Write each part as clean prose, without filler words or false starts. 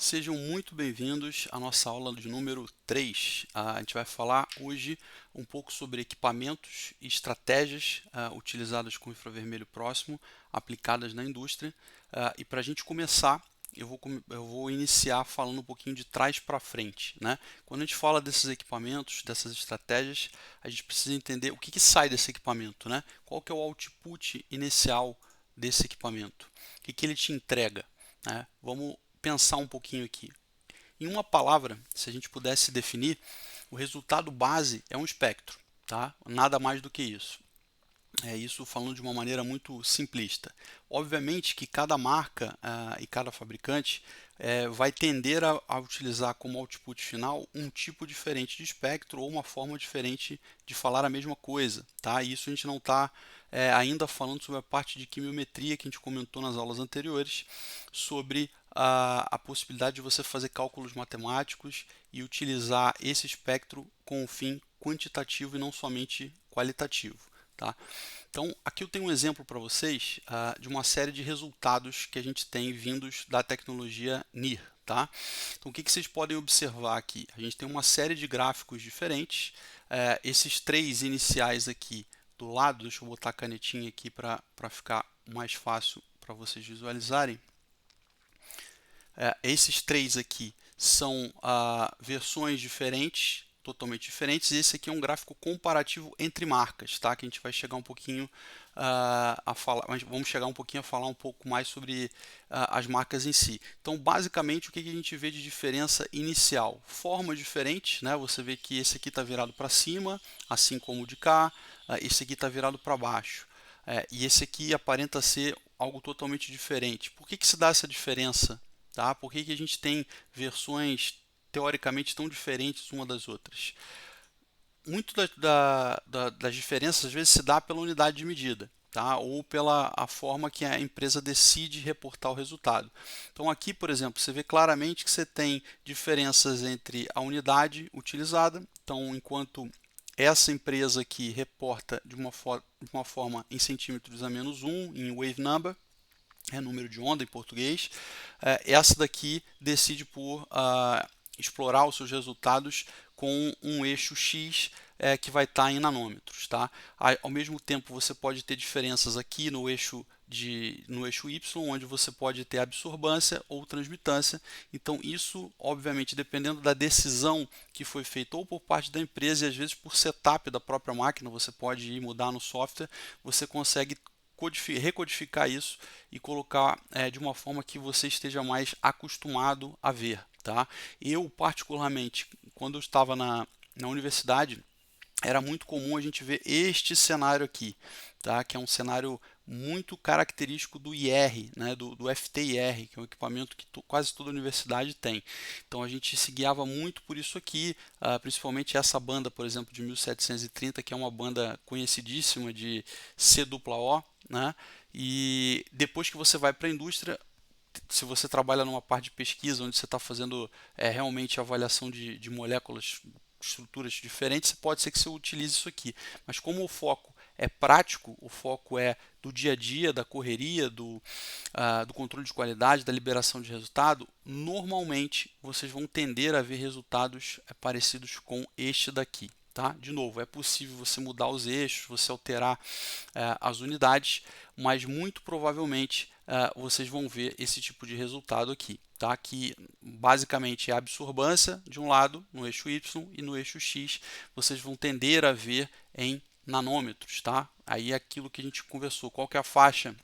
Sejam muito bem-vindos à nossa aula de número 3. A gente vai falar hoje um pouco sobre equipamentos e estratégias utilizadas com infravermelho próximo, aplicadas na indústria. E para a gente começar, eu vou iniciar falando um pouquinho de trás para frente, né? Quando a gente fala desses equipamentos, dessas estratégias, a gente precisa entender o que sai desse equipamento, né? Qual que é o output inicial desse equipamento? O que ele te entrega, né? Vamos pensar um pouquinho aqui. Em uma palavra, se a gente pudesse definir, o resultado base é um espectro, tá? Nada mais do que isso. É isso falando de uma maneira muito simplista. Obviamente que cada marca e cada fabricante vai tender a utilizar como output final um tipo diferente de espectro ou uma forma diferente de falar a mesma coisa. Tá? Isso a gente não está ainda falando sobre a parte de quimiometria que a gente comentou nas aulas anteriores, sobre a possibilidade de você fazer cálculos matemáticos e utilizar esse espectro com um fim quantitativo e não somente qualitativo. Tá? Então, aqui eu tenho um exemplo para vocês de uma série de resultados que a gente tem vindos da tecnologia NIR. Tá? Então, o que vocês podem observar aqui? A gente tem uma série de gráficos diferentes. Esses três iniciais aqui do lado, deixa eu botar a canetinha aqui para ficar mais fácil para vocês visualizarem. Esses três aqui são versões diferentes, totalmente diferentes. Esse aqui é um gráfico comparativo entre marcas, tá? Que a gente vai chegar um pouquinho a falar, mas vamos chegar um pouquinho a falar um pouco mais sobre as marcas em si. Então, basicamente, o que a gente vê de diferença inicial? Formas diferentes, né? Você vê que esse aqui está virado para cima, assim como o de cá. Esse aqui está virado para baixo. E esse aqui aparenta ser algo totalmente diferente. Por que se dá essa diferença? Tá? Por que a gente tem versões teoricamente tão diferentes uma das outras? Muito das diferenças às vezes se dá pela unidade de medida, tá? Ou pela a forma que a empresa decide reportar o resultado. Então aqui, por exemplo, você vê claramente que você tem diferenças entre a unidade utilizada. Então, enquanto essa empresa aqui reporta de uma forma em centímetros a -1, em wave number, número de onda em português. Essa daqui decide por explorar os seus resultados com um eixo X que vai estar em nanômetros. Tá? Ao mesmo tempo, você pode ter diferenças aqui no eixo Y, onde você pode ter absorbância ou transmitância. Então, isso, obviamente, dependendo da decisão que foi feita ou por parte da empresa e às vezes por setup da própria máquina, você pode ir mudar no software, você consegue recodificar isso e colocar de uma forma que você esteja mais acostumado a ver. Tá? Eu, particularmente, quando eu estava na universidade, era muito comum a gente ver este cenário aqui, tá? Que é um cenário muito característico do IR, né? do FTIR, que é um equipamento que quase toda universidade tem. Então a gente se guiava muito por isso aqui, principalmente essa banda, por exemplo, de 1730, que é uma banda conhecidíssima de COO, né? E depois que você vai para a indústria, se você trabalha numa parte de pesquisa onde você está fazendo realmente avaliação de moléculas, estruturas diferentes, pode ser que você utilize isso aqui. Mas como o foco é prático, o foco é do dia a dia, da correria, do controle de qualidade, da liberação de resultado, normalmente vocês vão tender a ver resultados parecidos com este daqui. Tá? De novo, é possível você mudar os eixos, você alterar as unidades, mas muito provavelmente vocês vão ver esse tipo de resultado aqui, tá? Que basicamente é a absorbância de um lado no eixo Y e no eixo X vocês vão tender a ver em nanômetros, tá? Aí é aquilo que a gente conversou, qual que é a faixa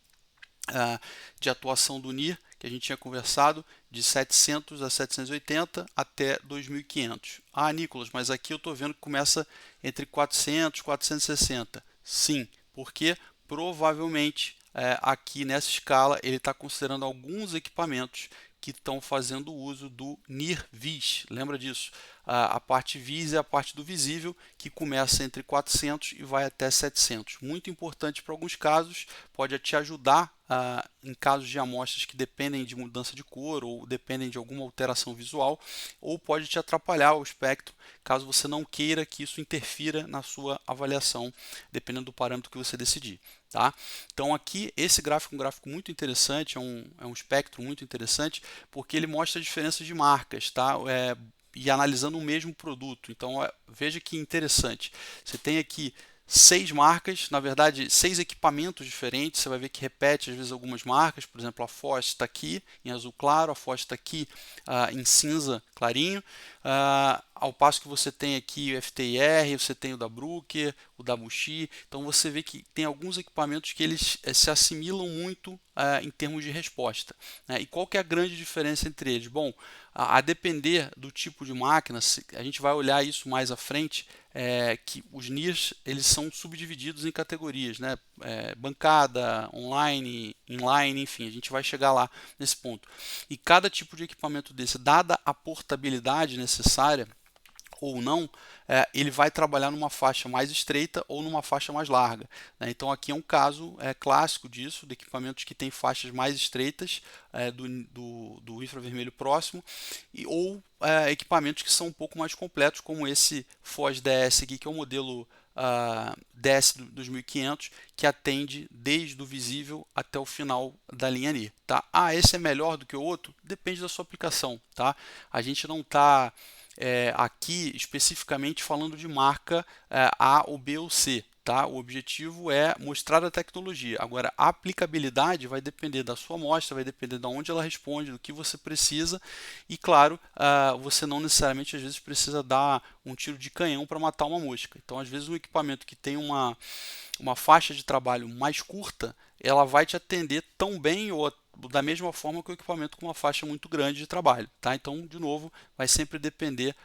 de atuação do NIR, que a gente tinha conversado, de 700 a 780 até 2500. Ah, Nicolas, mas aqui eu estou vendo que começa entre 400 e 460. Sim, porque provavelmente aqui nessa escala ele está considerando alguns equipamentos que estão fazendo uso do NIR-VIS. Lembra disso? a parte vis é a parte do visível, que começa entre 400 e vai até 700. Muito importante para alguns casos, pode te ajudar em casos de amostras que dependem de mudança de cor ou dependem de alguma alteração visual, ou pode te atrapalhar o espectro, caso você não queira que isso interfira na sua avaliação, dependendo do parâmetro que você decidir. Tá? Então aqui esse gráfico é um gráfico muito interessante, é um espectro muito interessante, porque ele mostra a diferença de marcas, tá? E analisando o mesmo produto. Então veja que interessante, você tem aqui 6 marcas, na verdade 6 equipamentos diferentes, você vai ver que repete às vezes algumas marcas, por exemplo a Fox está aqui em azul claro, a Fox está aqui em cinza clarinho, ao passo que você tem aqui o FTIR, você tem o da Brooker, o da Bushi, então você vê que tem alguns equipamentos que eles se assimilam muito em termos de resposta. Né? E qual que é a grande diferença entre eles? Bom, a depender do tipo de máquina, a gente vai olhar isso mais à frente, que os NIRs eles são subdivididos em categorias, né? Bancada, online, inline, enfim, a gente vai chegar lá nesse ponto. E cada tipo de equipamento desse, dada a portabilidade necessária ou não, ele vai trabalhar numa faixa mais estreita ou numa faixa mais larga. Né? Então aqui é um caso clássico disso, de equipamentos que têm faixas mais estreitas do infravermelho próximo, ou equipamentos que são um pouco mais completos, como esse Foz DS aqui, que é o modelo DS 2500, que atende desde o visível até o final da linha NIR. Tá? Esse é melhor do que o outro? Depende da sua aplicação. Tá? A gente não está aqui especificamente falando de marca A ou B ou C. Tá? O objetivo é mostrar a tecnologia. Agora, a aplicabilidade vai depender da sua amostra, vai depender de onde ela responde, do que você precisa. E, claro, você não necessariamente às vezes precisa dar um tiro de canhão para matar uma mosca. Então, às vezes, um equipamento que tem uma faixa de trabalho mais curta, ela vai te atender tão bem ou da mesma forma que o equipamento com uma faixa muito grande de trabalho. Tá? Então, de novo, vai sempre depender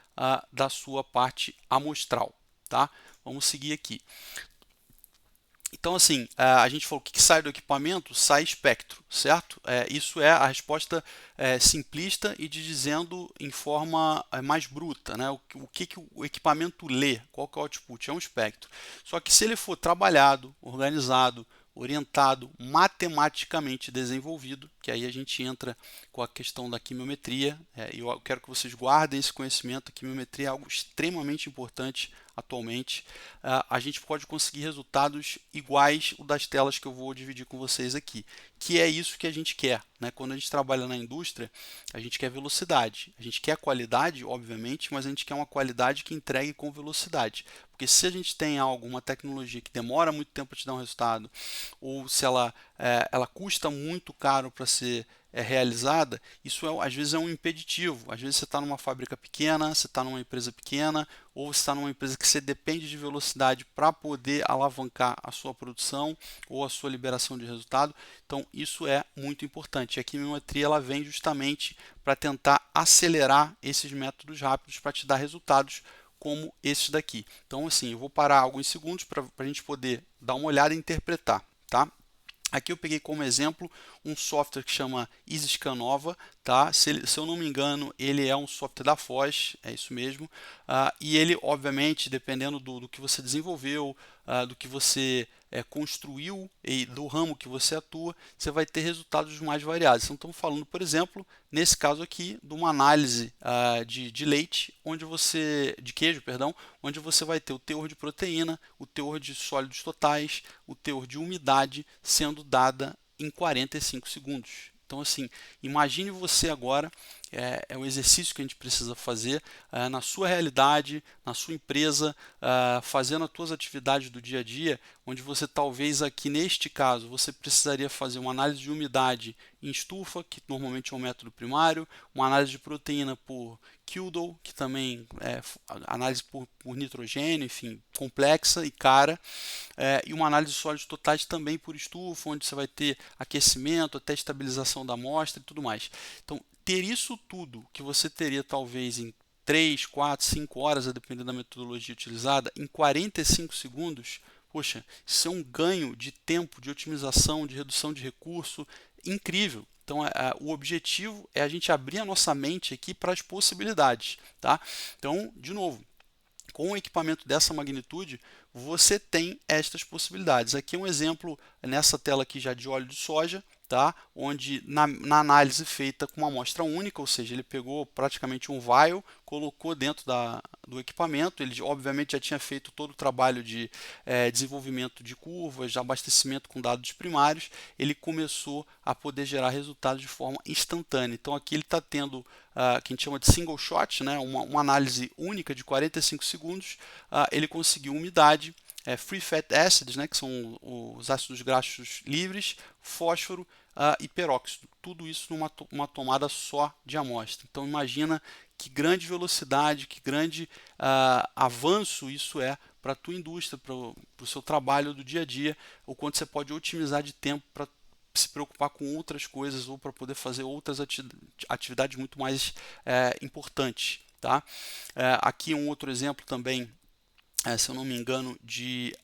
da sua parte amostral. Tá? Vamos seguir aqui. Então, assim, a gente falou o que sai do equipamento, sai espectro, certo? Isso é a resposta simplista e dizendo em forma mais bruta, né? O que o equipamento lê, qual que é o output? É um espectro. Só que se ele for trabalhado, organizado, orientado, matematicamente desenvolvido, que aí a gente entra com a questão da quimiometria, e eu quero que vocês guardem esse conhecimento, a quimiometria é algo extremamente importante atualmente, a gente pode conseguir resultados iguais o das telas que eu vou dividir com vocês aqui, que é isso que a gente quer. Né? Quando a gente trabalha na indústria, a gente quer velocidade, a gente quer qualidade, obviamente, mas a gente quer uma qualidade que entregue com velocidade. Porque se a gente tem uma tecnologia que demora muito tempo para te dar um resultado, ou se ela custa muito caro para ser realizada, isso às vezes é um impeditivo. Às vezes você está numa fábrica pequena, você está numa empresa pequena, ou você está numa empresa que você depende de velocidade para poder alavancar a sua produção ou a sua liberação de resultado. Então isso é muito importante. A quimiometria ela vem justamente para tentar acelerar esses métodos rápidos para te dar resultados como esses daqui. Então assim, eu vou parar alguns segundos para a gente poder dar uma olhada e interpretar. Tá? Aqui eu peguei como exemplo um software que chama EasyScanNova, tá? Se eu não me engano, ele é um software da Foz, é isso mesmo. E ele, obviamente, dependendo do que você desenvolveu, do que você construiu e do ramo que você atua, você vai ter resultados mais variados. Então, estamos falando, por exemplo, nesse caso aqui, de uma análise de leite, de queijo, perdão, onde você vai ter o teor de proteína, o teor de sólidos totais, o teor de umidade sendo dada em 45 segundos. Então, assim, imagine você agora, é um exercício que a gente precisa fazer na sua realidade, na sua empresa, fazendo as suas atividades do dia a dia, onde você talvez aqui neste caso, você precisaria fazer uma análise de umidade em estufa, que normalmente é um método primário, uma análise de proteína por Kildall, que também é análise por nitrogênio, enfim, complexa e cara, e uma análise de sólidos totais também por estufa, onde você vai ter aquecimento, até estabilização da amostra e tudo mais. Então, ter isso tudo que você teria talvez em 3, 4, 5 horas, a depender da metodologia utilizada, em 45 segundos, poxa, isso é um ganho de tempo, de otimização, de redução de recurso incrível. Então, o objetivo é a gente abrir a nossa mente aqui para as possibilidades, tá? Então, de novo, com um equipamento dessa magnitude, você tem estas possibilidades. Aqui é um exemplo nessa tela aqui já de óleo de soja, tá? Onde na análise feita com uma amostra única, ou seja, ele pegou praticamente um vial, colocou dentro do equipamento, ele obviamente já tinha feito todo o trabalho de desenvolvimento de curvas, de abastecimento com dados primários, ele começou a poder gerar resultados de forma instantânea. Então aqui ele está tendo que a gente chama de single shot, né? uma análise única de 45 segundos, ele conseguiu umidade, free fat acids, né? Que são os ácidos graxos livres, fósforo e peróxido. Tudo isso numa tomada só de amostra. Então imagina que grande velocidade, que grande avanço isso é para a tua indústria, para o seu trabalho do dia a dia, o quanto você pode otimizar de tempo para se preocupar com outras coisas ou para poder fazer outras atividades muito mais importantes. Tá? Aqui um outro exemplo também, se eu não me engano, de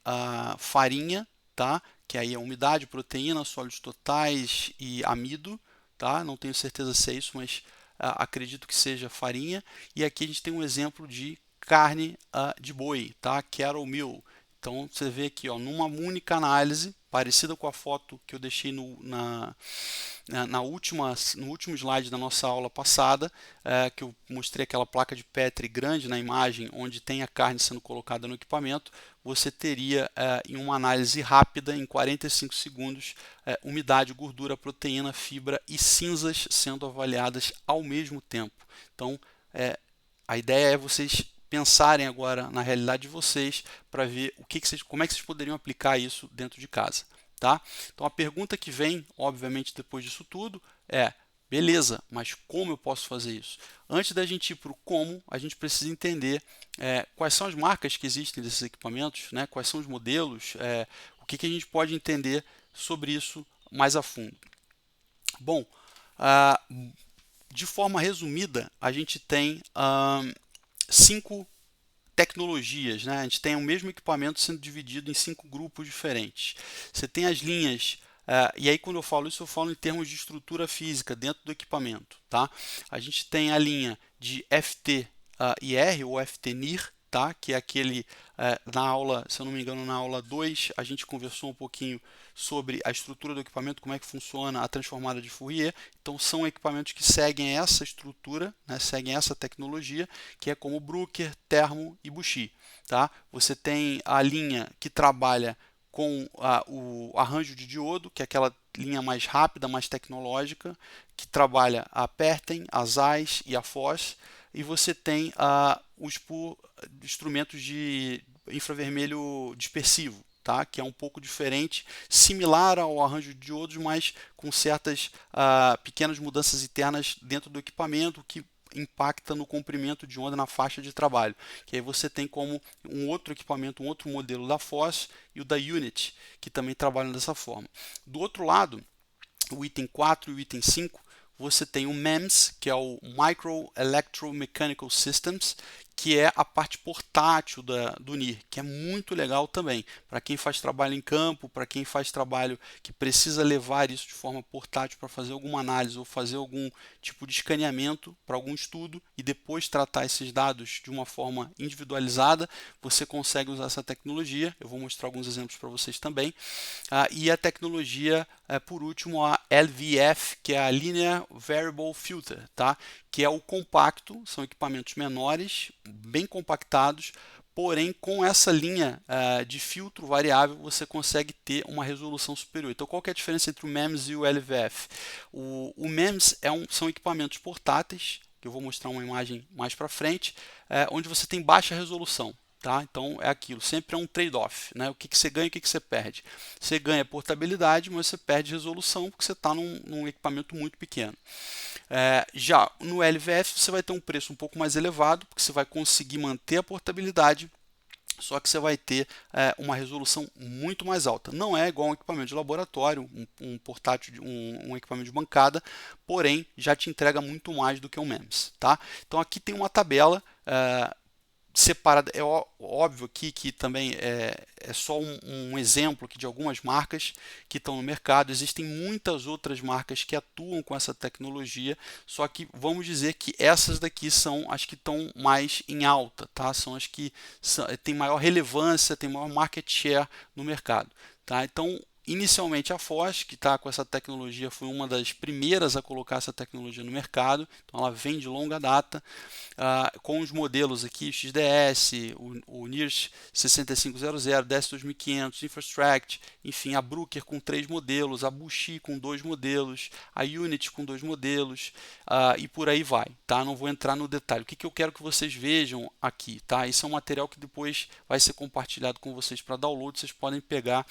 farinha, tá? Que aí é umidade, proteína, sólidos totais e amido. Tá? Não tenho certeza se é isso, mas acredito que seja farinha. E aqui a gente tem um exemplo de carne de boi, tá? Cattle meal. Então você vê aqui, ó, numa única análise, parecida com a foto que eu deixei no último slide da nossa aula passada, que eu mostrei aquela placa de Petri grande na imagem, onde tem a carne sendo colocada no equipamento, você teria em uma análise rápida, em 45 segundos, umidade, gordura, proteína, fibra e cinzas sendo avaliadas ao mesmo tempo. Então, a ideia é vocês pensarem agora na realidade de vocês para ver como é que vocês poderiam aplicar isso dentro de casa. Tá? Então a pergunta que vem, obviamente, depois disso tudo é: beleza, mas como eu posso fazer isso? Antes da gente ir para o como, a gente precisa entender quais são as marcas que existem desses equipamentos, né? Quais são os modelos, o que a gente pode entender sobre isso mais a fundo. Bom, de forma resumida, a gente tem 5 tecnologias, né? A gente tem o mesmo equipamento sendo dividido em 5 grupos diferentes. Você tem as linhas, e aí quando eu falo isso, eu falo em termos de estrutura física dentro do equipamento. Tá? A gente tem a linha de FT-IR ou FT-NIR, tá? Que é aquele, na aula, se eu não me engano, na aula 2, a gente conversou um pouquinho sobre a estrutura do equipamento, como é que funciona a transformada de Fourier. Então são equipamentos que seguem essa estrutura, né, seguem essa tecnologia, que é como Bruker, Thermo e Buchy. Tá? Você tem a linha que trabalha com o arranjo de diodo, que é aquela linha mais rápida, mais tecnológica, que trabalha a Perten, a Zeiss e a Foss, e você tem os instrumentos de infravermelho dispersivo, tá? Que é um pouco diferente, similar ao arranjo de diodos, mas com certas pequenas mudanças internas dentro do equipamento, que impacta no comprimento de onda na faixa de trabalho, que aí você tem como um outro equipamento, um outro modelo da Foss e o da Unity, que também trabalham dessa forma. Do outro lado, o item 4 e o item 5, você tem o MEMS, que é o Micro Electromechanical Systems, que é a parte portátil do NIR, que é muito legal também, para quem faz trabalho em campo, para quem faz trabalho que precisa levar isso de forma portátil para fazer alguma análise ou fazer algum tipo de escaneamento para algum estudo e depois tratar esses dados de uma forma individualizada, você consegue usar essa tecnologia. Eu vou mostrar alguns exemplos para vocês também. E a tecnologia, por último, a LVF, que é a Linear Variable Filter, tá? Que é o compacto, são equipamentos menores, bem compactados, porém com essa linha de filtro variável você consegue ter uma resolução superior. Então qual que é a diferença entre o MEMS e o LVF? O MEMS são equipamentos portáteis, que eu vou mostrar uma imagem mais para frente, onde você tem baixa resolução. Tá? Então é aquilo, sempre é um trade-off, né? O que você ganha e o que você perde. Você ganha portabilidade, mas você perde resolução porque você está num equipamento muito pequeno. Já no LVF você vai ter um preço um pouco mais elevado, porque você vai conseguir manter a portabilidade, só que você vai ter uma resolução muito mais alta. Não é igual um equipamento de laboratório, um portátil, um equipamento de bancada, porém já te entrega muito mais do que um MEMS. Tá? Então aqui tem uma tabela separada. É óbvio aqui que também é só um exemplo aqui de algumas marcas que estão no mercado. Existem muitas outras marcas que atuam com essa tecnologia, só que vamos dizer que essas daqui são as que estão mais em alta, tá? São as que têm maior relevância, têm maior market share no mercado, tá? Então, inicialmente a Foz, que está com essa tecnologia, foi uma das primeiras a colocar essa tecnologia no mercado, então ela vem de longa data, com os modelos aqui, o XDS, o NIRS 6500, DS 2500, Infrastruct, enfim, a Bruker com 3 modelos, a Bushi com 2 modelos, a Unity com 2 modelos, e por aí vai, tá? Não vou entrar no detalhe. O que eu quero que vocês vejam aqui, tá? Isso é um material que depois vai ser compartilhado com vocês para download, vocês podem pegar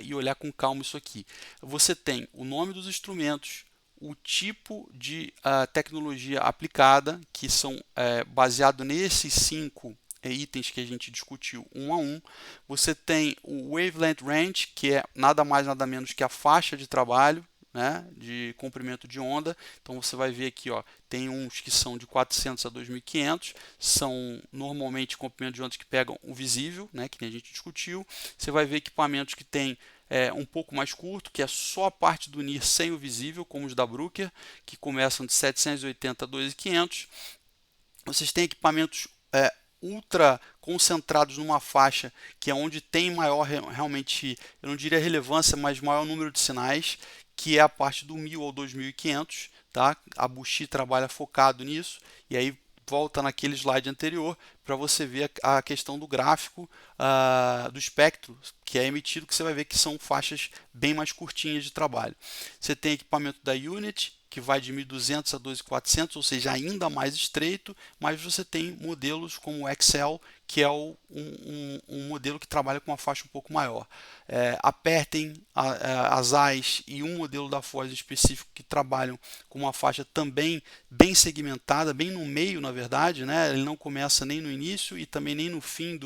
e olhar com calma isso aqui. Você tem o nome dos instrumentos, o tipo de tecnologia aplicada, que são baseado nesses 5 itens que a gente discutiu um a um. Você tem o Wavelength Range, que é nada mais nada menos que a faixa de trabalho, né, de comprimento de onda. Então você vai ver aqui, ó, tem uns que são de 400 a 2500, são normalmente comprimentos de ondas que pegam o visível, né, que a gente discutiu. Você vai ver equipamentos que tem um pouco mais curto, que é só a parte do NIR sem o visível, como os da Bruker, que começam de 780 a 2500. Vocês têm equipamentos ultra concentrados numa faixa que é onde tem maior, realmente, eu não diria relevância, mas maior número de sinais, que é a parte do 1000 ou 2500, tá? A Bushi trabalha focado nisso, e aí volta naquele slide anterior para você ver a questão do gráfico do espectro que é emitido, que você vai ver que são faixas bem mais curtinhas de trabalho. Você tem equipamento da Unity, que vai de 1200 a 2400, ou seja, ainda mais estreito, mas você tem modelos como o Excel, que é um modelo que trabalha com uma faixa um pouco maior. Apertem as AIS e um modelo da Foz específico que trabalham com uma faixa também bem segmentada, bem no meio, na verdade, né? Ele não começa nem no início e também nem no fim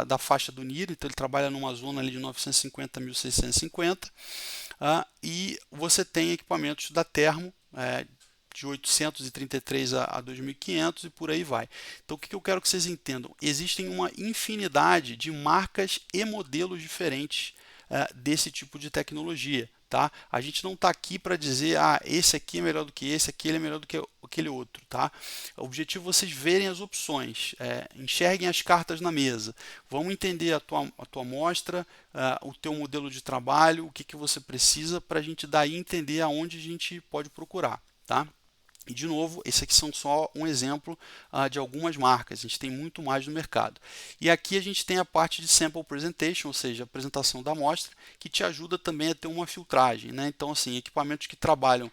da faixa do NIR, então ele trabalha numa zona ali de 950 a 1650. E você tem equipamentos da Termo, de 833 a 2500 e por aí vai. Então o que eu quero que vocês entendam? Existem uma infinidade de marcas e modelos diferentes desse tipo de tecnologia. Tá? A gente não está aqui para dizer esse aqui é melhor do que esse, aquele é melhor do que aquele outro. Tá? O objetivo é vocês verem as opções, enxerguem as cartas na mesa, vamos entender a tua amostra, o teu modelo de trabalho, o que você precisa para a gente daí entender aonde a gente pode procurar. Tá? E de novo, esse aqui são só um exemplo de algumas marcas, a gente tem muito mais no mercado. E aqui a gente tem a parte de Sample Presentation, ou seja, a apresentação da amostra, que te ajuda também a ter uma filtragem. Né? Então, assim, equipamentos que trabalham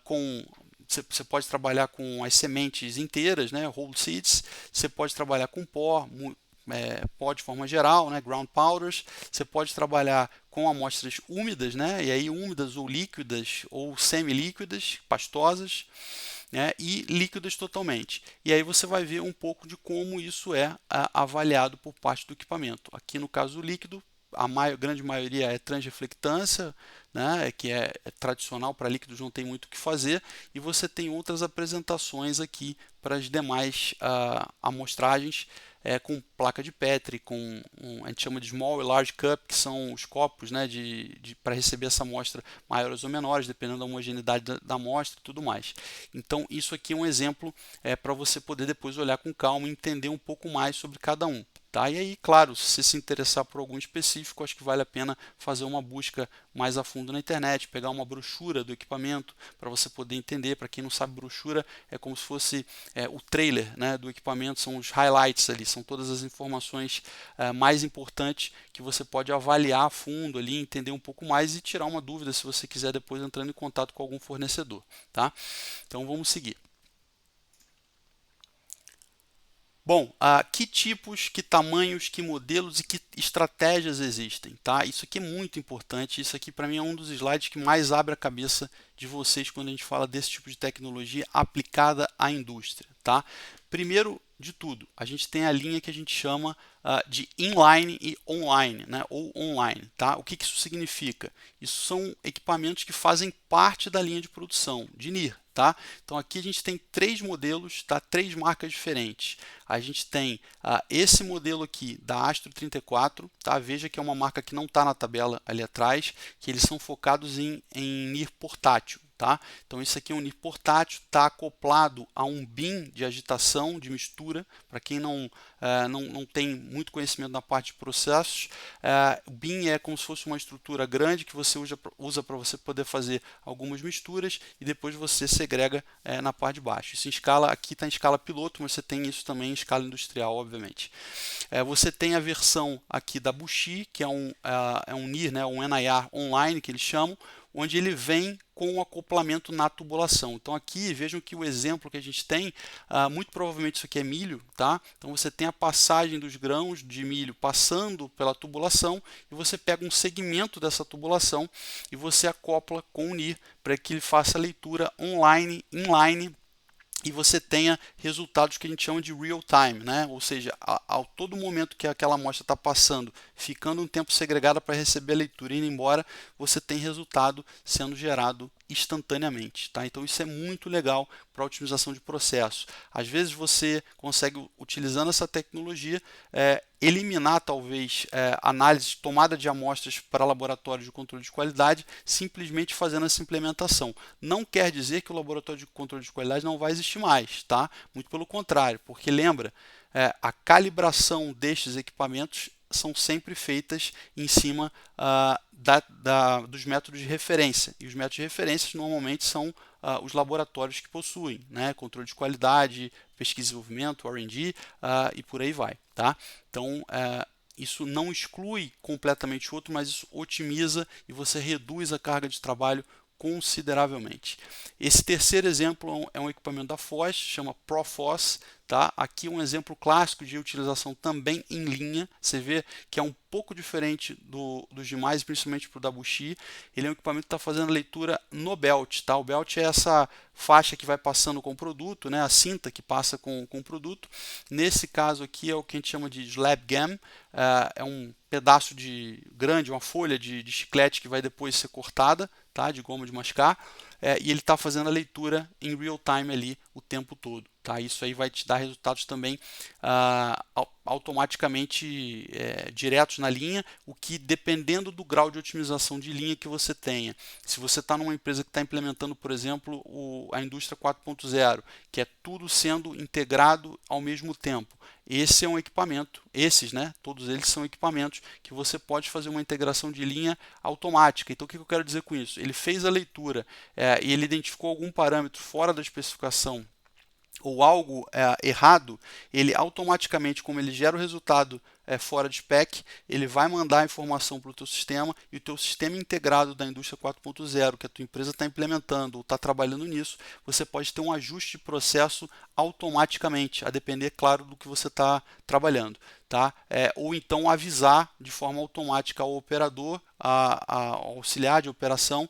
com... Você pode trabalhar com as sementes inteiras, né? Whole seeds, você pode trabalhar com pó, pó de forma geral, né? Ground powders, você pode trabalhar com amostras úmidas, né? E aí úmidas ou líquidas ou semi-líquidas, pastosas, né? E líquidas totalmente. E aí você vai ver um pouco de como isso é avaliado por parte do equipamento. Aqui no caso do líquido, grande maioria é transreflectância, né, que é tradicional para líquidos, não tem muito o que fazer, e você tem outras apresentações aqui para as demais amostragens, com placa de Petri, com a gente chama de Small e Large Cup, que são os copos, né, para receber essa amostra maiores ou menores, dependendo da homogeneidade da amostra e tudo mais. Então isso aqui é um exemplo para você poder depois olhar com calma e entender um pouco mais sobre cada um. Tá? E aí, claro, se você se interessar por algum específico, acho que vale a pena fazer uma busca mais a fundo na internet, pegar uma brochura do equipamento para você poder entender. Para quem não sabe, brochura é como se fosse o trailer, né, do equipamento, são os highlights ali, são todas as informações mais importantes que você pode avaliar a fundo ali, entender um pouco mais e tirar uma dúvida se você quiser depois entrando em contato com algum fornecedor. Tá? Então vamos seguir. Bom, que tipos, que tamanhos, que modelos e que estratégias existem, tá? Isso aqui é muito importante, isso aqui para mim é um dos slides que mais abre a cabeça de vocês quando a gente fala desse tipo de tecnologia aplicada à indústria, tá? Primeiro, de tudo. A gente tem a linha que a gente chama de inline e online, né, ou online. Tá? O que isso significa? Isso são equipamentos que fazem parte da linha de produção de NIR. Tá? Então aqui a gente tem 3 modelos, tá? 3 marcas diferentes. A gente tem esse modelo aqui da Astro 34, tá? Veja que é uma marca que não está na tabela ali atrás, que eles são focados em NIR portátil. Tá? Então isso aqui é um NIR portátil, está acoplado a um bin de agitação, de mistura. Para quem não tem muito conhecimento na parte de processos, o bin é como se fosse uma estrutura grande que você usa para você poder fazer algumas misturas e depois você segrega na parte de baixo. Isso em escala, aqui está em escala piloto, mas você tem isso também em escala industrial, obviamente. Você tem a versão aqui da Bushi, que é um NIR, né, um NIR online que eles chamam, onde ele vem com o acoplamento na tubulação. Então aqui vejam que o exemplo que a gente tem, muito provavelmente isso aqui é milho, tá? Então você tem a passagem dos grãos de milho passando pela tubulação e você pega um segmento dessa tubulação e você acopla com o NIR para que ele faça a leitura online, inline, e você tenha resultados que a gente chama de real time, né? Ou seja, ao todo momento que aquela amostra está passando, ficando um tempo segregada para receber a leitura e indo embora, você tem resultado sendo gerado instantaneamente. Tá? Então isso é muito legal para a otimização de processo. Às vezes você consegue, utilizando essa tecnologia, eliminar talvez análise, tomada de amostras para laboratórios de controle de qualidade, simplesmente fazendo essa implementação. Não quer dizer que o laboratório de controle de qualidade não vai existir mais, tá? Muito pelo contrário, porque lembra, a calibração destes equipamentos são sempre feitas em cima dos métodos de referência. E os métodos de referência normalmente são os laboratórios que possuem, né? Controle de qualidade, pesquisa e desenvolvimento, R&D e por aí vai. Tá? Então, isso não exclui completamente o outro, mas isso otimiza e você reduz a carga de trabalho consideravelmente. Esse terceiro exemplo é um equipamento da Foz, chama ProFoz. Tá? Aqui um exemplo clássico de utilização também em linha. Você vê que é um pouco diferente dos demais, principalmente para o da Bushi. Ele é um equipamento que está fazendo a leitura no belt. Tá? O belt é essa faixa que vai passando com o produto, né? A cinta que passa com o produto. Nesse caso aqui é o que a gente chama de slab gum. É um pedaço grande, uma folha de chiclete que vai depois ser cortada, tá? De goma de mascar. E ele está fazendo a leitura em real time ali o tempo todo. Tá? Isso aí vai te dar resultados também automaticamente diretos na linha, o que dependendo do grau de otimização de linha que você tenha. Se você está numa empresa que está implementando, por exemplo, a indústria 4.0, que é tudo sendo integrado ao mesmo tempo, esse é um equipamento, né, todos eles são equipamentos que você pode fazer uma integração de linha automática. Então o que eu quero dizer com isso? Ele fez a leitura e ele identificou algum parâmetro fora da especificação ou algo errado, ele automaticamente, como ele gera o resultado fora de spec, ele vai mandar a informação para o teu sistema e o teu sistema integrado da indústria 4.0 que a tua empresa está implementando ou está trabalhando nisso, você pode ter um ajuste de processo automaticamente, a depender, claro, do que você está trabalhando. Tá? Ou então avisar de forma automática ao operador, ao auxiliar de operação,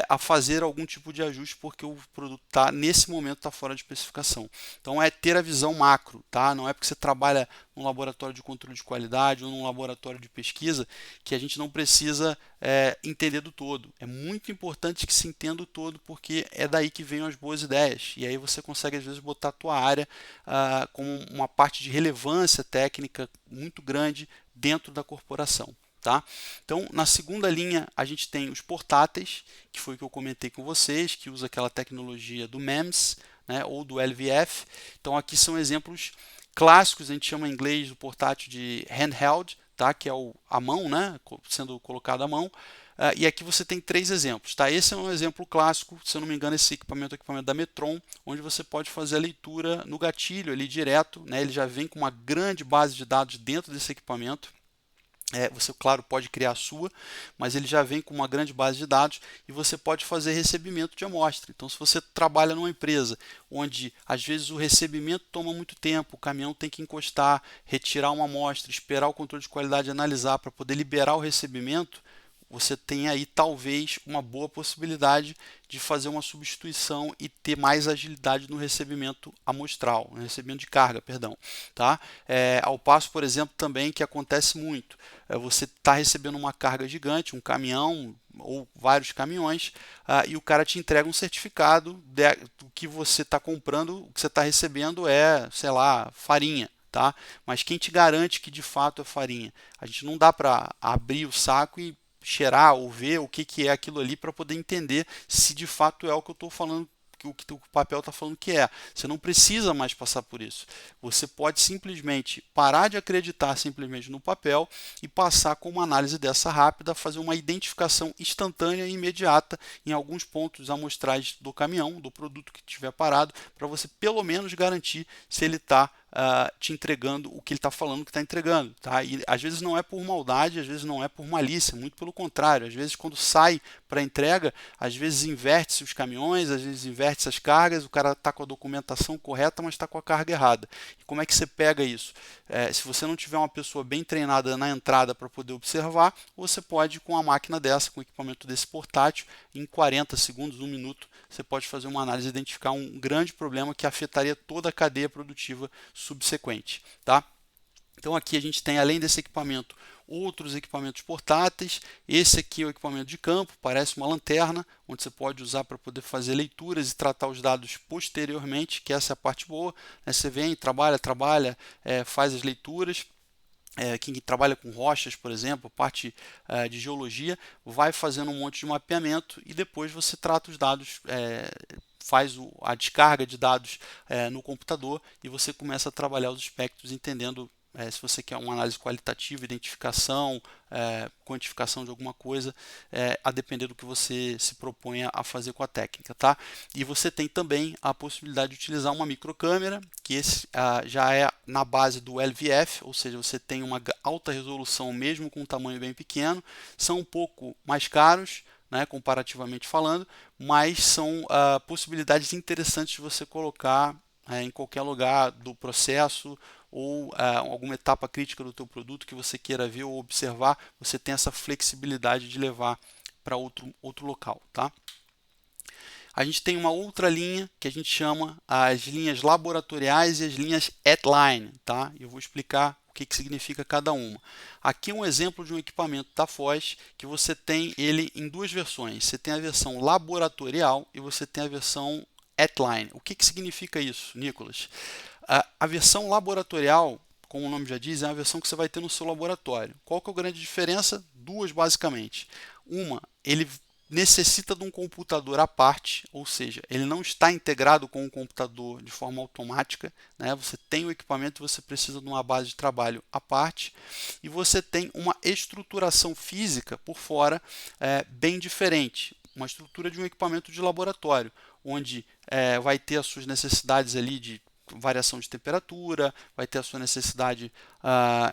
a fazer algum tipo de ajuste porque o produto nesse momento está fora de especificação. Então é ter a visão macro, tá? Não é porque você trabalha num laboratório de controle de qualidade ou num laboratório de pesquisa que a gente não precisa entender do todo. É muito importante que se entenda o todo porque é daí que vêm as boas ideias e aí você consegue às vezes botar a tua área como uma parte de relevância técnica muito grande dentro da corporação. Tá? Então, na segunda linha, a gente tem os portáteis, que foi o que eu comentei com vocês, que usa aquela tecnologia do MEMS, né, ou do LVF. Então, aqui são exemplos clássicos, a gente chama em inglês o portátil de handheld, tá, que é a mão, né, sendo colocado à mão. E aqui você tem 3 exemplos. Tá? Esse é um exemplo clássico, se eu não me engano, esse equipamento é o equipamento da Metron, onde você pode fazer a leitura no gatilho ali direto. Né? Ele já vem com uma grande base de dados dentro desse equipamento. Você, claro, pode criar a sua, mas ele já vem com uma grande base de dados e você pode fazer recebimento de amostra. Então, se você trabalha numa empresa onde às vezes o recebimento toma muito tempo, o caminhão tem que encostar, retirar uma amostra, esperar o controle de qualidade analisar para poder liberar o recebimento, você tem aí talvez uma boa possibilidade de fazer uma substituição e ter mais agilidade no recebimento amostral, no recebimento de carga, perdão, tá? Ao passo, por exemplo, também que acontece muito, você está recebendo uma carga gigante, um caminhão ou vários caminhões, e o cara te entrega um certificado do que você está comprando, o que você está recebendo é, sei lá, farinha. Tá? Mas quem te garante que de fato é farinha? A gente não dá para abrir o saco e cheirar ou ver o que é aquilo ali para poder entender se de fato é o que eu estou falando, o que o papel está falando que é. Você não precisa mais passar por isso. Você pode simplesmente parar de acreditar simplesmente no papel e passar com uma análise dessa rápida, fazer uma identificação instantânea e imediata em alguns pontos amostrais do caminhão, do produto que estiver parado, para você pelo menos garantir se ele está te entregando o que ele está falando que está entregando. Tá? E às vezes não é por maldade, às vezes não é por malícia, muito pelo contrário. Às vezes quando sai para entrega, às vezes inverte-se os caminhões, às vezes inverte-se as cargas, o cara está com a documentação correta, mas está com a carga errada. E como é que você pega isso? Se você não tiver uma pessoa bem treinada na entrada para poder observar, você pode com a máquina dessa, com o equipamento desse portátil, em 40 segundos, 1 minuto, você pode fazer uma análise e identificar um grande problema que afetaria toda a cadeia produtiva subsequente. Tá? Então aqui a gente tem, além desse equipamento, outros equipamentos portáteis. Esse aqui é o equipamento de campo, parece uma lanterna, onde você pode usar para poder fazer leituras e tratar os dados posteriormente, que essa é a parte boa. Você vem, trabalha, faz as leituras. Quem trabalha com rochas, por exemplo, parte de geologia, vai fazendo um monte de mapeamento e depois você trata os dados, faz a descarga de dados no computador e você começa a trabalhar os espectros entendendo se você quer uma análise qualitativa, identificação, quantificação de alguma coisa, a depender do que você se proponha a fazer com a técnica. Tá? E você tem também a possibilidade de utilizar uma microcâmera, que esse já é na base do LVF, ou seja, você tem uma alta resolução mesmo com um tamanho bem pequeno, são um pouco mais caros, né, comparativamente falando, mas são possibilidades interessantes de você colocar em qualquer lugar do processo ou alguma etapa crítica do teu produto que você queira ver ou observar, você tem essa flexibilidade de levar para outro local. Tá? A gente tem uma outra linha que a gente chama as linhas laboratoriais e as linhas at-line. Tá? Eu vou explicar o que significa cada uma. Aqui é um exemplo de um equipamento da Foz que você tem ele em duas versões. Você tem a versão laboratorial e você tem a versão at-line. O que significa isso, Nicolas? A versão laboratorial, como o nome já diz, é uma versão que você vai ter no seu laboratório. Qual que é a grande diferença? Duas, basicamente. Uma, ele necessita de um computador à parte, ou seja, ele não está integrado com o computador de forma automática, né? Você tem o equipamento e você precisa de uma base de trabalho à parte, e você tem uma estruturação física por fora bem diferente, uma estrutura de um equipamento de laboratório, onde vai ter as suas necessidades ali de variação de temperatura, vai ter a sua necessidade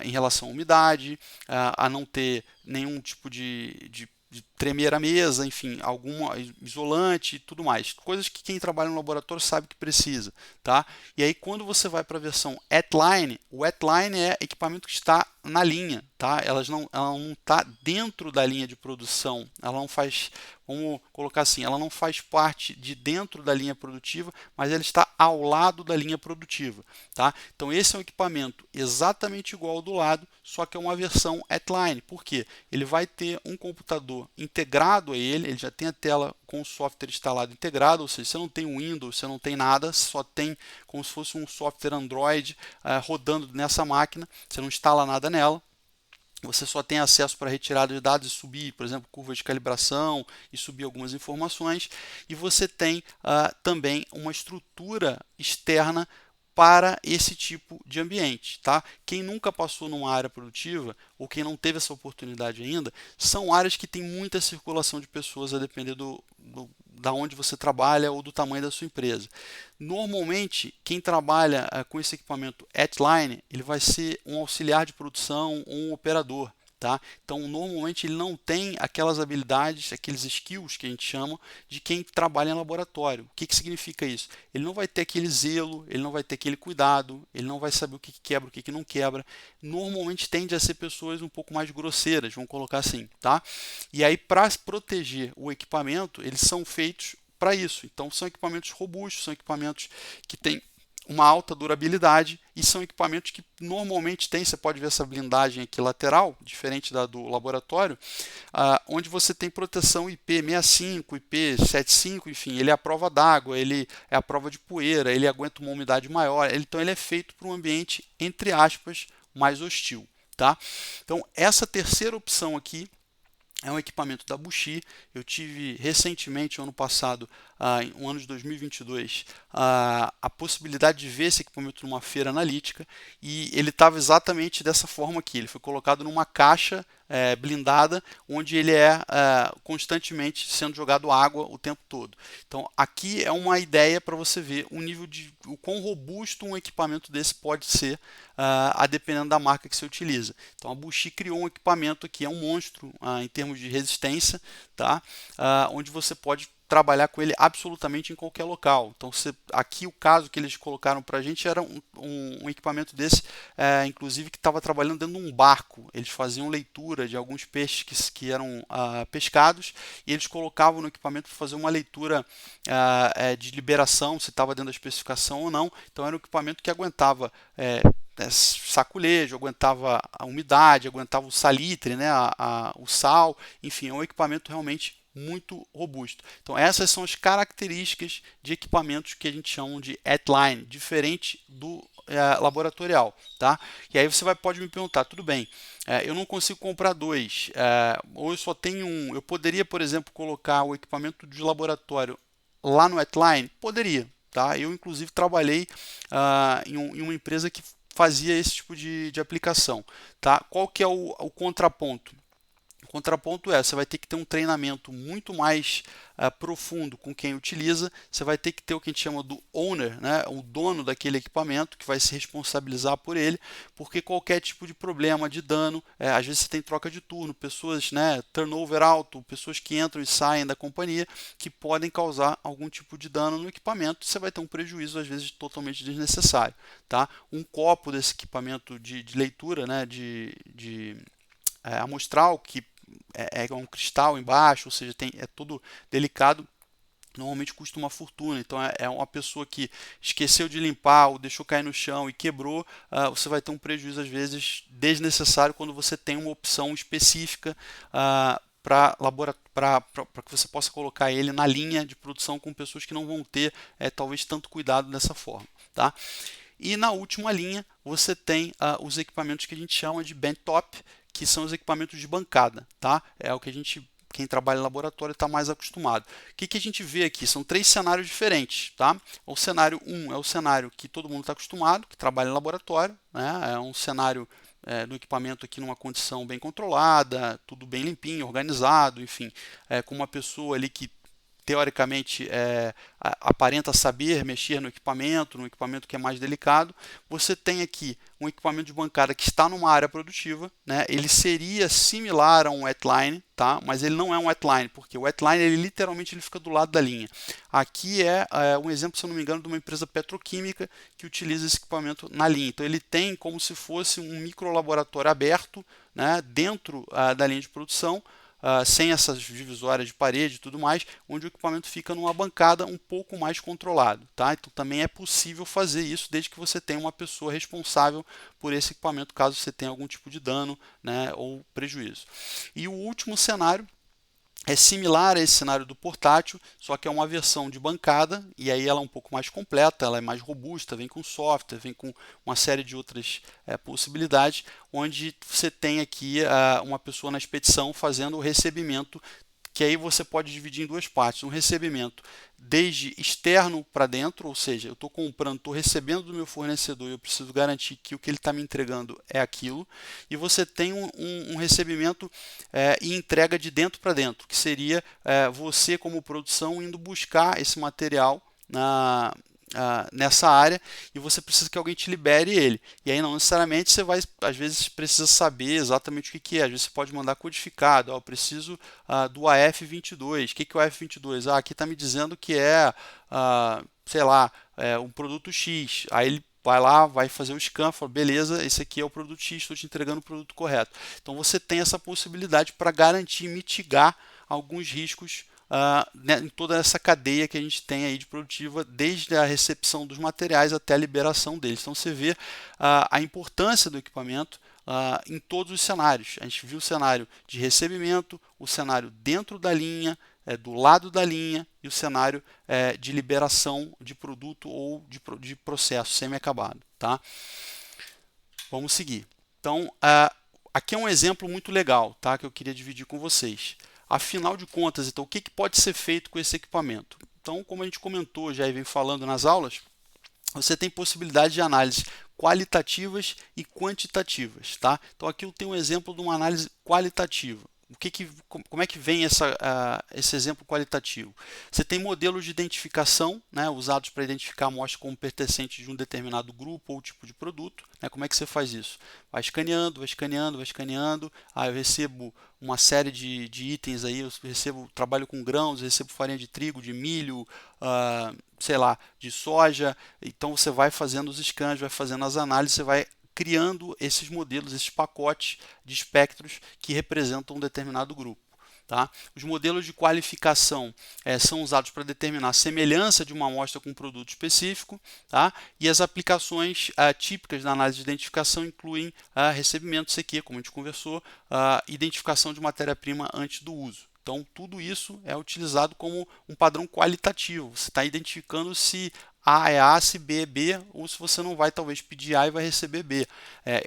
em relação à umidade, a não ter nenhum tipo de tremer a mesa, enfim, algum isolante e tudo mais. Coisas que quem trabalha no laboratório sabe que precisa. Tá? E aí quando você vai para a versão at-line, o at-line é equipamento que está na linha. Tá? Ela não está dentro da linha de produção, ela não faz, vamos colocar assim, ela não faz parte de dentro da linha produtiva, mas ela está ao lado da linha produtiva. Tá? Então esse é um equipamento exatamente igual ao do lado, só que é uma versão at-line. Por quê? Ele vai ter um computador integrado a ele já tem a tela com o software instalado integrado, ou seja, você não tem um Windows, você não tem nada, só tem como se fosse um software Android rodando nessa máquina, você não instala nada nela. Você só tem acesso para retirada de dados e subir, por exemplo, curva de calibração e subir algumas informações. E você tem também uma estrutura externa para esse tipo de ambiente. Tá? Quem nunca passou numa área produtiva, ou quem não teve essa oportunidade ainda, são áreas que tem muita circulação de pessoas a depender da onde você trabalha ou do tamanho da sua empresa. Normalmente, quem trabalha com esse equipamento at-line, ele vai ser um auxiliar de produção ou um operador. Tá? Então, normalmente ele não tem aquelas habilidades, aqueles skills que a gente chama de quem trabalha em laboratório. O que, que significa isso? Ele não vai ter aquele zelo, ele não vai ter aquele cuidado, ele não vai saber o que quebra, o que não quebra. Normalmente tende a ser pessoas um pouco mais grosseiras, vamos colocar assim. Tá? E aí, para proteger o equipamento, eles são feitos para isso. Então, são equipamentos robustos, são equipamentos que têm uma alta durabilidade e são equipamentos que normalmente tem, você pode ver essa blindagem aqui lateral, diferente da do laboratório, onde você tem proteção IP65, IP75, enfim, ele é a prova d'água, ele é a prova de poeira, ele aguenta uma umidade maior, então ele é feito para um ambiente, entre aspas, mais hostil. Tá? Então, essa terceira opção aqui é um equipamento da Bushi. Eu tive recentemente, ano passado, no ano de 2022, a possibilidade de ver esse equipamento numa feira analítica e ele estava exatamente dessa forma aqui. Ele foi colocado numa caixa blindada, onde ele é constantemente sendo jogado água o tempo todo. Então, aqui é uma ideia para você ver o nível de o quão robusto um equipamento desse pode ser, a dependendo da marca que você utiliza. Então, a Bushi criou um equipamento aqui, é um monstro em termos de resistência, tá? Onde você pode trabalhar com ele absolutamente em qualquer local. Então, aqui o caso que eles colocaram para a gente era um equipamento desse, inclusive que estava trabalhando dentro de um barco. Eles faziam leitura de alguns peixes que eram pescados e eles colocavam no equipamento para fazer uma leitura de liberação, se estava dentro da especificação ou não. Então, era um equipamento que aguentava saculejo, aguentava a umidade, aguentava o salitre, né, o sal, enfim, é um equipamento realmente muito robusto. Então, essas são as características de equipamentos que a gente chama de at-line, diferente do laboratorial. Tá? E aí você pode me perguntar, tudo bem, eu não consigo comprar dois, ou eu só tenho um, eu poderia, por exemplo, colocar o equipamento de laboratório lá no at-line? Poderia. Tá? Eu, inclusive, trabalhei em uma empresa que fazia esse tipo de aplicação. Tá? Qual que é o contraponto? O contraponto você vai ter que ter um treinamento muito mais profundo com quem utiliza, você vai ter que ter o que a gente chama do owner, né, o dono daquele equipamento, que vai se responsabilizar por ele, porque qualquer tipo de problema, de dano, às vezes você tem troca de turno, pessoas, né, turnover alto, pessoas que entram e saem da companhia, que podem causar algum tipo de dano no equipamento, você vai ter um prejuízo, às vezes, totalmente desnecessário. Tá? Um copo desse equipamento de leitura, né, de amostral, que é um cristal embaixo, ou seja, é tudo delicado, normalmente custa uma fortuna. Então, é uma pessoa que esqueceu de limpar ou deixou cair no chão e quebrou, você vai ter um prejuízo, às vezes, desnecessário quando você tem uma opção específica para que você possa colocar ele na linha de produção com pessoas que não vão ter, talvez, tanto cuidado dessa forma. Tá? E na última linha, você tem os equipamentos que a gente chama de benchtop, que são os equipamentos de bancada. Tá? É o que quem trabalha em laboratório está mais acostumado. O que a gente vê aqui? São três cenários diferentes. Tá? O cenário 1 é o cenário que todo mundo está acostumado, que trabalha em laboratório. Né? É um cenário do equipamento aqui numa condição bem controlada, tudo bem limpinho, organizado, enfim, com uma pessoa ali que teoricamente aparenta saber mexer no equipamento que é mais delicado. Você tem aqui um equipamento de bancada que está numa área produtiva, né? Ele seria similar a um at-line, tá? Mas ele não é um at-line, porque o at-line ele literalmente ele fica do lado da linha. Aqui é um exemplo, se eu não me engano, de uma empresa petroquímica que utiliza esse equipamento na linha. Então ele tem como se fosse um micro laboratório aberto, né? Dentro da linha de produção, sem essas divisórias de parede e tudo mais, onde o equipamento fica numa bancada um pouco mais controlado. Tá? Então também é possível fazer isso desde que você tenha uma pessoa responsável por esse equipamento, caso você tenha algum tipo de dano, né, ou prejuízo. E o último cenário é similar a esse cenário do portátil, só que é uma versão de bancada, e aí ela é um pouco mais completa, ela é mais robusta, vem com software, vem com uma série de outras possibilidades, onde você tem aqui uma pessoa na expedição fazendo o recebimento, que aí você pode dividir em duas partes, um recebimento desde externo para dentro, ou seja, eu estou comprando, estou recebendo do meu fornecedor e eu preciso garantir que o que ele está me entregando é aquilo, e você tem um recebimento e entrega de dentro para dentro, que seria você como produção indo buscar esse material nessa área e você precisa que alguém te libere ele. E aí não necessariamente você vai, às vezes precisa saber exatamente o que é. Às vezes você pode mandar codificado, eu preciso do AF22. O que é o AF22? Aqui está me dizendo que é, sei lá, um produto X. Aí ele vai lá, vai fazer o scan, fala, beleza, esse aqui é o produto X, estou te entregando o produto correto. Então você tem essa possibilidade para garantir, mitigar alguns riscos em toda essa cadeia que a gente tem aí de produtiva, desde a recepção dos materiais até a liberação deles. Então você vê a importância do equipamento em todos os cenários. A gente viu o cenário de recebimento, o cenário dentro da linha, do lado da linha e o cenário de liberação de produto ou de processo semi-acabado. Tá? Vamos seguir. Então, aqui é um exemplo muito legal, tá, que eu queria dividir com vocês. Afinal de contas, então, o que pode ser feito com esse equipamento? Então, como a gente comentou já e vem falando nas aulas, você tem possibilidade de análise qualitativas e quantitativas. Tá? Então, aqui eu tenho um exemplo de uma análise qualitativa. Como é que vem esse exemplo qualitativo? Você tem modelos de identificação, né, usados para identificar a amostra como pertencente de um determinado grupo ou tipo de produto. Né? Como é que você faz isso? Vai escaneando, vai escaneando, vai escaneando. Eu recebo uma série de itens aí, trabalho com grãos, recebo farinha de trigo, de milho, sei lá, de soja. Então você vai fazendo os scans, vai fazendo as análises, você vai criando esses modelos, esses pacotes de espectros que representam um determinado grupo. Tá? Os modelos de qualificação são usados para determinar a semelhança de uma amostra com um produto específico, tá? E as aplicações típicas da análise de identificação incluem recebimento CQ, como a gente conversou, identificação de matéria-prima antes do uso. Então, tudo isso é utilizado como um padrão qualitativo. Você está identificando se A é A, se B é B, ou se você não vai talvez pedir A e vai receber B.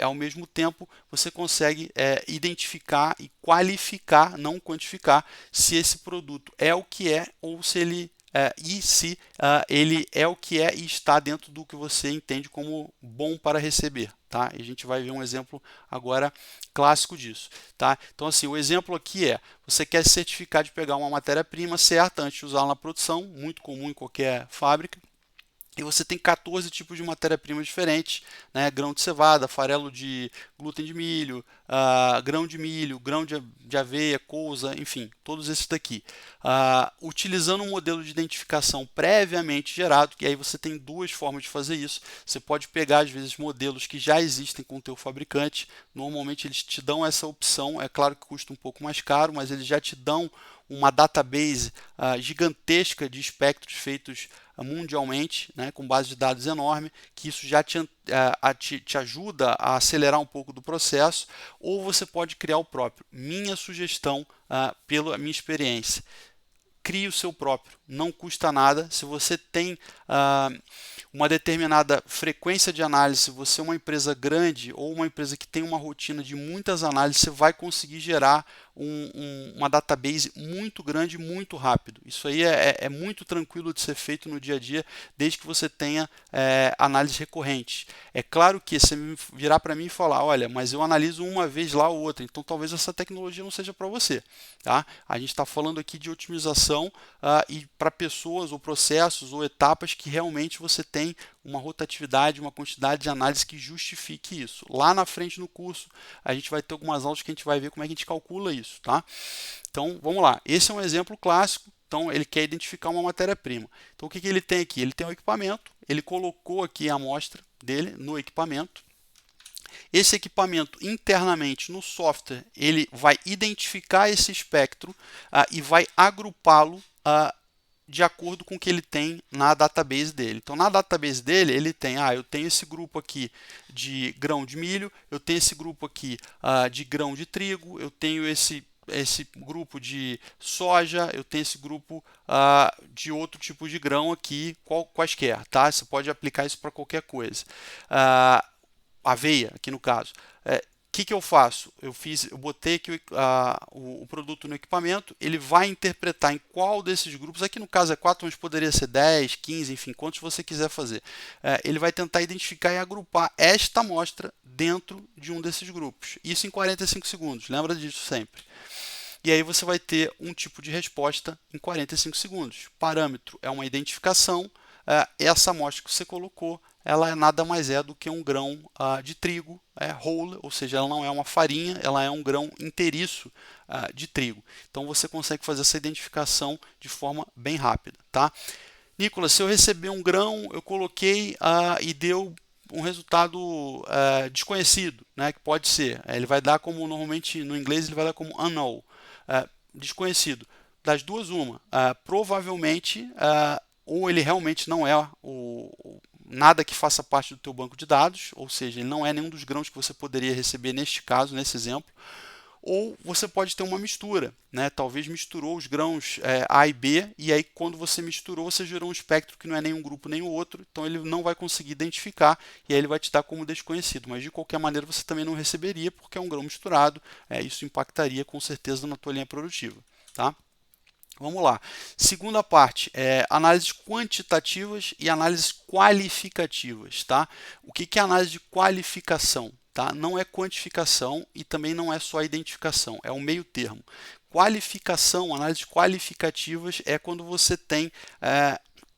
Ao mesmo tempo, você consegue identificar e qualificar, não quantificar, se esse produto é o que é ou se ele ele é o que é e está dentro do que você entende como bom para receber. Tá? E a gente vai ver um exemplo agora clássico disso. Tá? Então, assim, o exemplo aqui você quer se certificar de pegar uma matéria-prima certa antes de usá-la na produção, muito comum em qualquer fábrica. E você tem 14 tipos de matéria-prima diferentes, né? Grão de cevada, farelo de glúten de milho, grão de milho, grão de aveia, couza, enfim, todos esses daqui. Utilizando um modelo de identificação previamente gerado, que aí você tem duas formas de fazer isso. Você pode pegar, às vezes, modelos que já existem com o teu fabricante. Normalmente eles te dão essa opção, é claro que custa um pouco mais caro, mas eles já te dão uma database gigantesca de espectros feitos mundialmente, né, com base de dados enorme, que isso já te ajuda a acelerar um pouco do processo, ou você pode criar o próprio. Minha sugestão, pela minha experiência, crie o seu próprio, não custa nada. Se você tem uma determinada frequência de análise, se você é uma empresa grande ou uma empresa que tem uma rotina de muitas análises, você vai conseguir gerar uma database muito grande, muito rápido. Isso aí é muito tranquilo de ser feito no dia a dia, desde que você tenha análises recorrentes. É claro que você virar para mim e falar, olha, mas eu analiso uma vez lá ou outra, então talvez essa tecnologia não seja para você. Tá? A gente está falando aqui de otimização e para pessoas ou processos ou etapas que realmente você tem uma rotatividade, uma quantidade de análise que justifique isso. Lá na frente no curso, a gente vai ter algumas aulas que a gente vai ver como é que a gente calcula isso. Tá? Então, vamos lá. Esse é um exemplo clássico. Então, ele quer identificar uma matéria-prima. Então, o que ele tem aqui? Ele tem um equipamento, ele colocou aqui a amostra dele no equipamento. Esse equipamento internamente no software, ele vai identificar esse espectro e vai agrupá-lo de acordo com o que ele tem na database dele. Então, na database dele, ele tem, eu tenho esse grupo aqui de grão de milho, eu tenho esse grupo aqui de grão de trigo, eu tenho esse grupo de soja, eu tenho esse grupo de outro tipo de grão aqui, quaisquer, tá? Você pode aplicar isso para qualquer coisa. Aveia, aqui no caso. O que eu faço? Eu botei aqui o produto no equipamento, ele vai interpretar em qual desses grupos, aqui no caso é 4, mas poderia ser 10, 15, enfim, quantos você quiser fazer. Ele vai tentar identificar e agrupar esta amostra dentro de um desses grupos. Isso em 45 segundos, lembra disso sempre. E aí você vai ter um tipo de resposta em 45 segundos. Parâmetro é uma identificação, essa amostra que você colocou, ela nada mais é do que um grão de trigo, whole, ou seja, ela não é uma farinha, ela é um grão inteiriço de trigo. Então você consegue fazer essa identificação de forma bem rápida, tá? Nicolas, se eu receber um grão, eu coloquei e deu um resultado desconhecido, né, que pode ser, ele vai dar como, normalmente no inglês ele vai dar como unknown, desconhecido. Das duas, uma, provavelmente, ou ele realmente não é nada que faça parte do teu banco de dados, ou seja, ele não é nenhum dos grãos que você poderia receber neste caso, nesse exemplo, ou você pode ter uma mistura, né? Talvez misturou os grãos A e B, e aí quando você misturou, você gerou um espectro que não é nenhum grupo nem o outro, então ele não vai conseguir identificar, e aí ele vai te dar como desconhecido, mas de qualquer maneira você também não receberia, porque é um grão misturado, isso impactaria com certeza na tua linha produtiva, tá? Vamos lá. Segunda parte, análises quantitativas e análises qualificativas, tá? O que é análise de qualificação? Tá? Não é quantificação e também não é só identificação, é um meio termo. Qualificação, análises qualificativas é quando você tem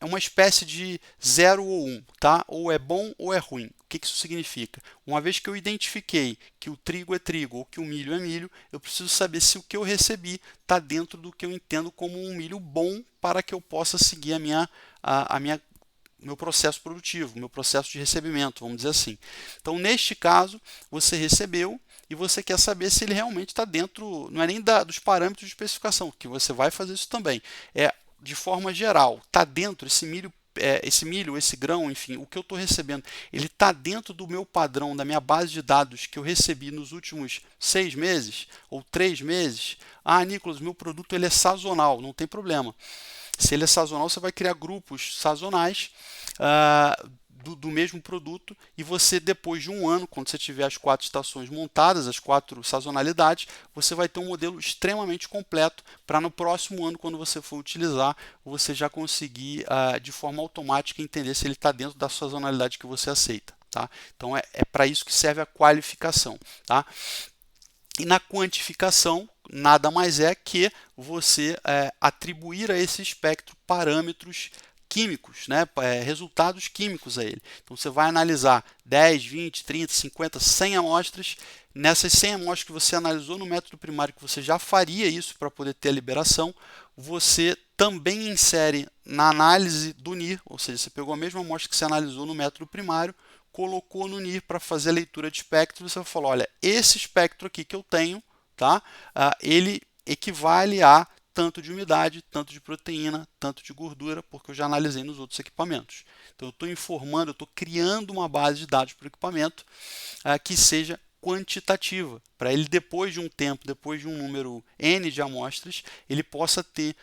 uma espécie de 0 ou 1, tá? Ou é bom ou é ruim. O que isso significa? Uma vez que eu identifiquei que o trigo é trigo ou que o milho é milho, eu preciso saber se o que eu recebi está dentro do que eu entendo como um milho bom para que eu possa seguir meu processo produtivo, meu processo de recebimento, vamos dizer assim. Então, neste caso, você recebeu e você quer saber se ele realmente está dentro, não é nem dos parâmetros de especificação, que você vai fazer isso também. De forma geral, está dentro esse milho, esse grão, enfim, o que eu estou recebendo, ele está dentro do meu padrão, da minha base de dados que eu recebi nos últimos 6 meses ou 3 meses. Ah, Nicolas, meu produto ele é sazonal, não tem problema. Se ele é sazonal, você vai criar grupos sazonais do mesmo produto e você, depois de um ano, quando você tiver as 4 estações montadas, as 4 sazonalidades, você vai ter um modelo extremamente completo para no próximo ano, quando você for utilizar, você já conseguir, de forma automática, entender se ele está dentro da sazonalidade que você aceita. Tá? Então, é para isso que serve a qualificação. Tá? E na quantificação, nada mais é que você atribuir a esse espectro parâmetros químicos, né? Resultados químicos a ele. Então você vai analisar 10, 20, 30, 50, 100 amostras. Nessas 100 amostras que você analisou no método primário, que você já faria isso para poder ter a liberação, você também insere na análise do NIR, ou seja, você pegou a mesma amostra que você analisou no método primário, colocou no NIR para fazer a leitura de espectro, você vai falar, olha, esse espectro aqui que eu tenho, tá? Ele equivale a tanto de umidade, tanto de proteína, tanto de gordura, porque eu já analisei nos outros equipamentos. Então eu estou informando, eu estou criando uma base de dados para o equipamento que seja quantitativa, para ele depois de um tempo, depois de um número N de amostras, ele possa ter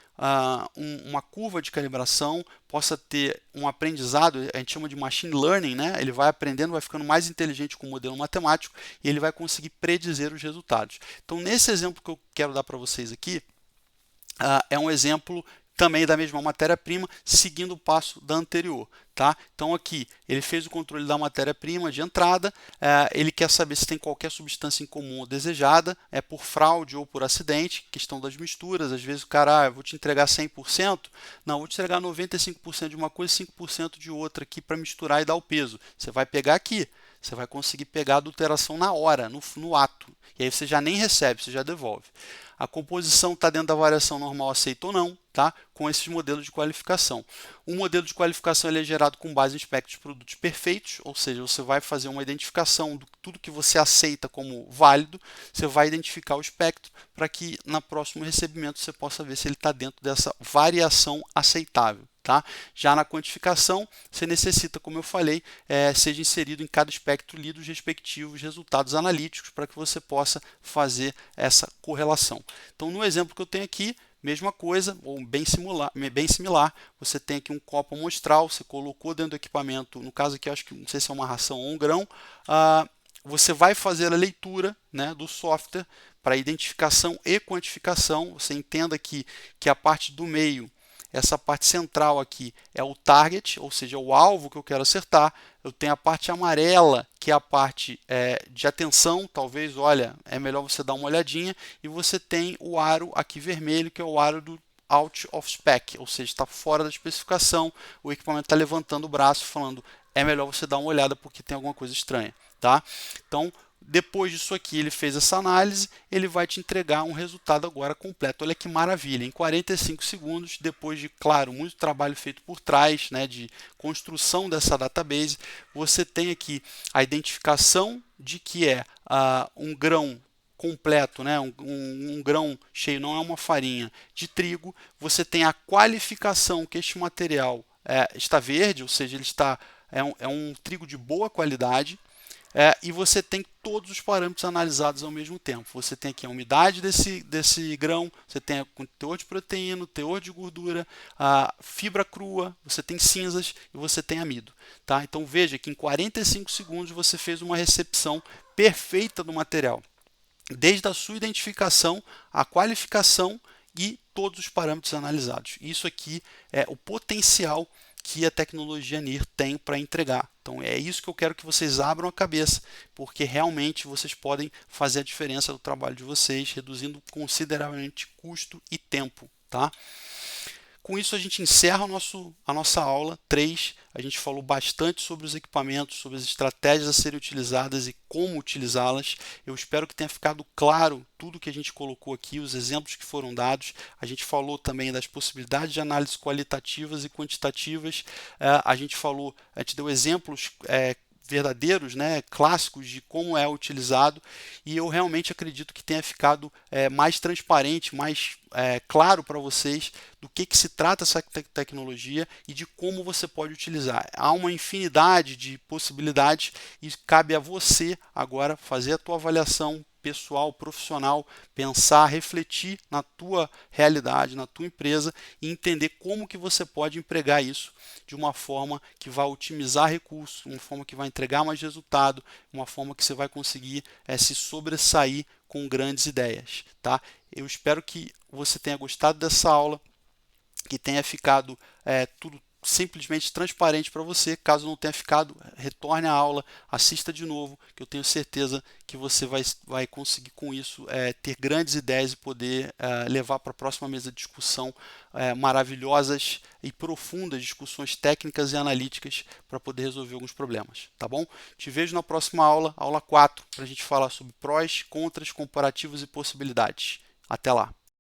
uma curva de calibração, possa ter um aprendizado, a gente chama de machine learning, né? Ele vai aprendendo, vai ficando mais inteligente com o modelo matemático e ele vai conseguir predizer os resultados. Então, nesse exemplo que eu quero dar para vocês aqui, é um exemplo também da mesma matéria-prima, seguindo o passo da anterior. Tá? Então aqui ele fez o controle da matéria-prima de entrada, ele quer saber se tem qualquer substância incomum ou desejada, por fraude ou por acidente, questão das misturas, às vezes o cara, eu vou te entregar 100%, não, vou te entregar 95% de uma coisa e 5% de outra aqui para misturar e dar o peso. Você vai pegar aqui, você vai conseguir pegar a adulteração na hora, no ato, e aí você já nem recebe, você já devolve. A composição está dentro da variação normal aceita ou não, tá? Com esses modelos de qualificação. O modelo de qualificação ele é gerado com base em espectros de produtos perfeitos, ou seja, você vai fazer uma identificação de tudo que você aceita como válido, você vai identificar o espectro para que no próximo recebimento você possa ver se ele está dentro dessa variação aceitável. Tá? Já na quantificação, você necessita, como eu falei, seja inserido em cada espectro lido os respectivos resultados analíticos para que você possa fazer essa correlação. Então, no exemplo que eu tenho aqui, mesma coisa, ou bem similar, você tem aqui um copo amostral, você colocou dentro do equipamento, no caso aqui, acho que não sei se é uma ração ou um grão, você vai fazer a leitura, né, do software para identificação e quantificação. Você entenda que a parte do meio, essa parte central aqui é o target, ou seja, o alvo que eu quero acertar. Eu tenho a parte amarela, que é a parte de atenção, talvez, olha, é melhor você dar uma olhadinha. E você tem o aro aqui vermelho, que é o aro do out of spec, ou seja, está fora da especificação, o equipamento está levantando o braço falando, é melhor você dar uma olhada porque tem alguma coisa estranha, tá? Então, depois disso aqui, ele fez essa análise, ele vai te entregar um resultado agora completo. Olha que maravilha, em 45 segundos, depois de, claro, muito trabalho feito por trás, né, de construção dessa database, você tem aqui a identificação de que é um grão completo, né? Um grão cheio, não é uma farinha de trigo. Você tem a qualificação que este material está verde, ou seja, ele está, é um trigo de boa qualidade. E você tem todos os parâmetros analisados ao mesmo tempo. Você tem aqui a umidade desse grão, você tem o teor de proteína, o teor de gordura, a fibra crua, você tem cinzas e você tem amido. Tá? Então veja que em 45 segundos você fez uma recepção perfeita do material. Desde a sua identificação, a qualificação e todos os parâmetros analisados. Isso aqui é o potencial que a tecnologia NIR tem para entregar. Então é isso que eu quero que vocês abram a cabeça, porque realmente vocês podem fazer a diferença do trabalho de vocês, reduzindo consideravelmente custo e tempo, tá? Com isso a gente encerra a nossa aula 3. A gente falou bastante sobre os equipamentos, sobre as estratégias a serem utilizadas e como utilizá-las. Eu espero que tenha ficado claro tudo que a gente colocou aqui, os exemplos que foram dados. A gente falou também das possibilidades de análise qualitativas e quantitativas. A gente deu exemplos verdadeiros, né, clássicos de como é utilizado, e eu realmente acredito que tenha ficado mais transparente, mais claro para vocês do que se trata essa tecnologia e de como você pode utilizar. Há uma infinidade de possibilidades e cabe a você agora fazer a tua avaliação pessoal, profissional, pensar, refletir na tua realidade, na tua empresa e entender como que você pode empregar isso de uma forma que vai otimizar recursos, uma forma que vai entregar mais resultado, uma forma que você vai conseguir se sobressair com grandes ideias, tá? Eu espero que você tenha gostado dessa aula, que tenha ficado tudo simplesmente transparente para você. Caso não tenha ficado, retorne à aula, assista de novo, que eu tenho certeza que você vai conseguir com isso ter grandes ideias e poder levar para a próxima mesa de discussão maravilhosas e profundas discussões técnicas e analíticas para poder resolver alguns problemas, tá bom? Te vejo na próxima aula, aula 4, para a gente falar sobre prós, contras, comparativos e possibilidades. Até lá!